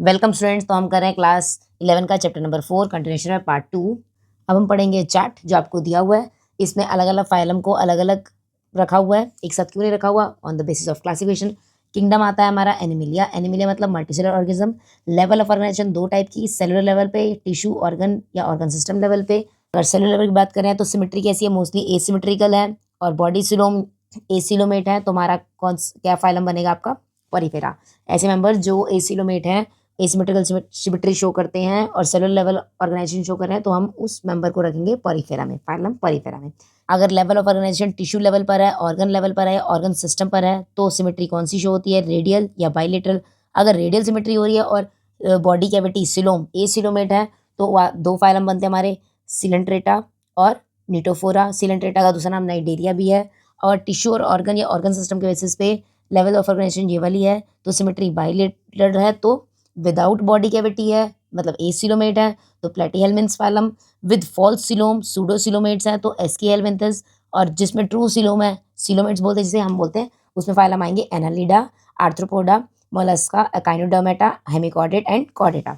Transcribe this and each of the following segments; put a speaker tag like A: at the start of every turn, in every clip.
A: Welcome students. तो हम कर रहे हैं क्लास 11 का चैप्टर नंबर 4 कंटिन्यूशन में पार्ट 2। अब हम पढ़ेंगे चार्ट जो आपको दिया हुआ है। इसमें अलग अलग फाइलम को अलग अलग रखा हुआ है, एक साथ क्यों नहीं रखा हुआ, on the basis of classification. Kingdom आता है हमारा एनिमिलिया। एनिमिलिया मतलब multicellular organism. Level of organisation दो टाइप की, सेलुलर लेवल पे, टिश्यू ऑर्गन या ऑर्गन सिस्टम लेवल पे। अगर सेलुलर लेवल की बात करें तो सिमेट्री कैसी है, मोस्टली एसिमेट्रिकल है और बॉडी सिलोम एसिलोमेट है। तो हमारा क्या फाइलम बनेगा आपका, पॉरीफेरा। ऐसे मेंबर जो एसिलोमेट हैं, एसिमेट्रिकल सिमेट्री शो करते हैं और सेलुलर लेवल ऑर्गेनाइजेशन शो कर रहे हैं, तो हम उस मेंबर को रखेंगे पॉरीफेरा में, फाइलम पॉरीफेरा में। अगर level of organisation tissue level पर है, ऑर्गन लेवल पर है, ऑर्गन सिस्टम पर है, तो सिमेट्री कौन सी शो होती है, रेडियल या बाइलेटरल। अगर रेडियल सिमेट्री हो रही है और बॉडी कैविटी सिलोम एसिलोमेट है, तो दो फाइलम बनते हैं हमारे, सिलेंट्रेटा और निटोफोरा। सिलेंट्रेटा का दूसरा नाम नाइडेरिया भी है। और टिश्यू और ऑर्गन या ऑर्गन सिस्टम के बेसिस पे लेवल ऑफ ऑर्गेनाइजेशन ये वाली है, तो सिमेट्री बाइलेटरल है। तो विदाउट बॉडी कैविटी है मतलब एसिलोमेट है, तो platyhelminth phylum. With false coelom pseudocoelomates है, तो एस्कीहेल्मिन्थस। और जिसमें ट्रू सिलोम है, सिलोमेट्स बोलते हैं जिसे हम बोलते हैं, उसमें फाइलम आएंगे Annelida, Arthropoda, Mollusca, Echinodermata, hemichordate and Chordata.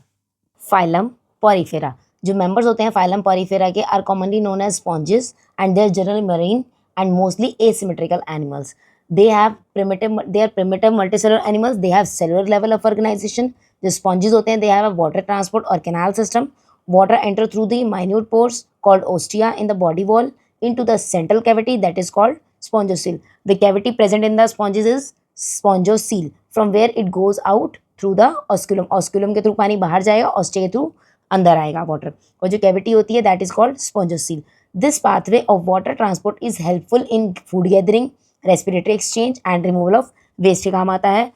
A: Phylum Porifera जो मेंबर्स होते हैं फाइलम पॉरीफेरा के are commonly known as sponges and they are generally marine and mostly asymmetrical animals. They are primitive multicellular animals. They have cellular level of organization. जो sponges होते हैं, they have a water transport or canal system. Water enter through the minute pores called ostia in the body wall into the central cavity that is called spongiocoel. The cavity present in the sponges is spongiocoel, from where it goes out through the osculum. Osculum के through पानी बाहर जाएगा, ostia के through अंदर आएगा water. और जो cavity होती है that is called spongocoel. This pathway of water transport is helpful in food gathering, respiratory exchange and removal of waste के काम आता है।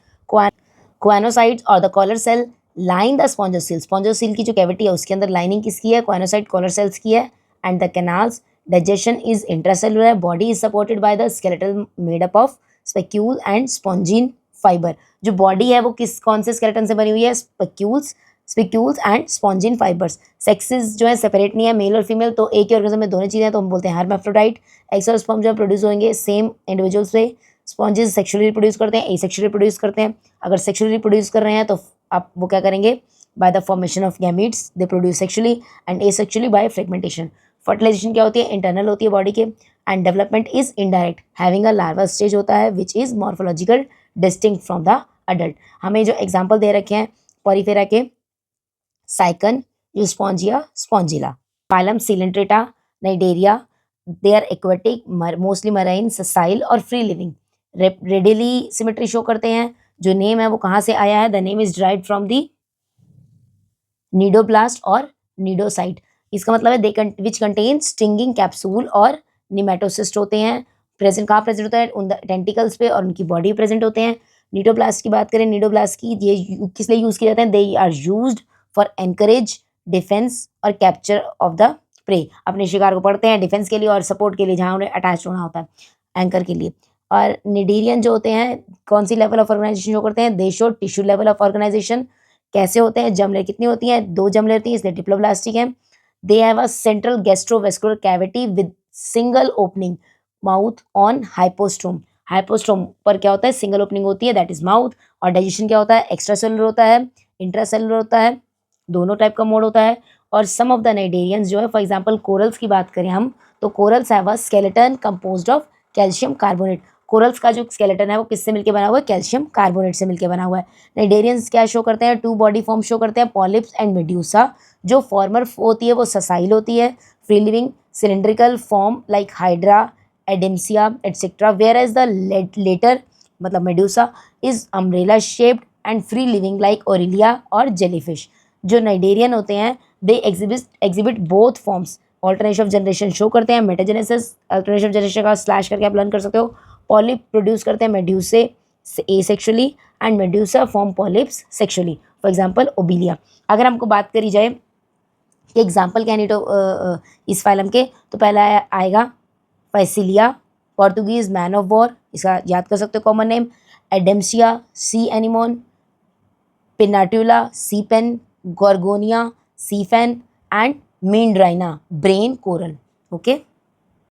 A: क्वानोसाइट्स और the collar cell line the spongocoel. Spongocoel की जो कैविटी है उसके अंदर लाइनिंग किसकी है, क्वानोसाइट कॉलर सेल्स की है। And the canals digestion is intracellular. Body is supported by the skeletal made up of spicule and spongin fibre. जो बॉडी है वो कौन से स्केलेटन से बनी हुई है, spicules and spongin fibres. Sexes जो है सेपरेट नहीं है, मेल और फीमेल, तो एक ही ऑर्गेनिज्म में दोनों चीजें हैं, तो हम बोलते हैं हर्माफ्रोडाइट। एक्स और स्पर्म जो प्रोड्यूस होंगे सेम इंडिविजुअल से। स्पॉन्जेस सेक्सुअली रिप्रोड्यूस करते हैं, एसेक्सुअली रिप्रोड्यूस करते हैं। अगर सेक्सुअली रिप्रोड्यूस कर रहे हैं तो आप वो क्या करेंगे, by the formation of gametes they produce sexually and asexually by fragmentation. Fertilisation क्या होती है, इंटरनल होती है बॉडी के। And development is indirect, having a larva stage होता है which is morphological distinct from the adult. हमें जो एग्जाम्पल दे रखे हैं पॉरीफेरा के, Sycon, Euspongia, Spongilla. Phylum Coelenterata, Cnidaria, they are aquatic, mostly marine, sessile और free living. Radially symmetry show करते हैं। जो नेम है वो कहाँ से आया है, the name is derived from the cnidoblast और नीडोसाइट। इसका मतलब है दे विच कंटेन स्टिंगिंग कैप्सूल और निमेटोसिस्ट होते हैं। प्रेजेंट कहाँ प्रेजेंट होता है, उन टेंटिकल्स पे और उनकी बॉडी प्रेजेंट होते हैं। नीडोब्लास्ट की बात करें, नीडोब्लास्ट की ये किस लिए यूज किए जाते हैं, they are used for anchorage defence और कैप्चर ऑफ द प्रे। अपने शिकार को पढ़ते हैं डिफेंस के लिए और सपोर्ट के लिए, जहाँ उन्हें अटैच होना होता है एंकर के लिए। और निडीरियन जो होते हैं कौन सी लेवल ऑफ ऑर्गेनाइजेशन शो करते हैं, they show tissue level of organisation. कैसे होते हैं, जर्म लेयर कितनी होती है, दो जर्म लेयर होती है, इसलिए डिप्लोब्लास्टिक है। They have a central gastrovascular cavity with single opening mouth on hypostome. Hypostome पर क्या होता है, सिंगल ओपनिंग होती है दैट इज माउथ। और डाइजेशन क्या होता है, एक्स्ट्रा सेलुलर होता है, इंट्रासेलुलर होता है, दोनों टाइप का मोड होता है। और सम ऑफ द नाइडेरियंस जो है, फॉर एग्जांपल कोरल्स की बात करें हम, तो corals have a skeleton composed of calcium carbonate. Corals का जो स्केलेटन है वो किससे मिलकर बना हुआ है, कैल्शियम कार्बोनेट से मिलकर बना हुआ है। नाइडेरियंस क्या शो करते हैं, टू बॉडी फॉर्म शो करते हैं, पॉलिप्स एंड मेड्यूसा। जो फॉर्मर होती है वो ससाइल होती है, free living cylindrical form like Hydra, Adamsia etcetera, whereas the latter मतलब medusa is umbrella shaped and free living like Aurelia और जेलीफिश। जो नाइडेरियन होते हैं they exhibit both forms. Alternation of generation show करते हैं, metagenesis alternation of generation का slash करके आप लर्न कर सकते हो। पॉलिप प्रोड्यूस करते हैं medusae asexually and medusa form polyps sexually, for example Obelia. अगर हमको बात करी जाए कि एग्जांपल क्या है इस फाइलम के, तो पहला आएगा Physalia, Portuguese man of war, इसका याद कर सकते हो common name. Adamsia sea anemone, Pennatula sea pen, Gorgonia sea fan and Meandrina brain coral. Okay.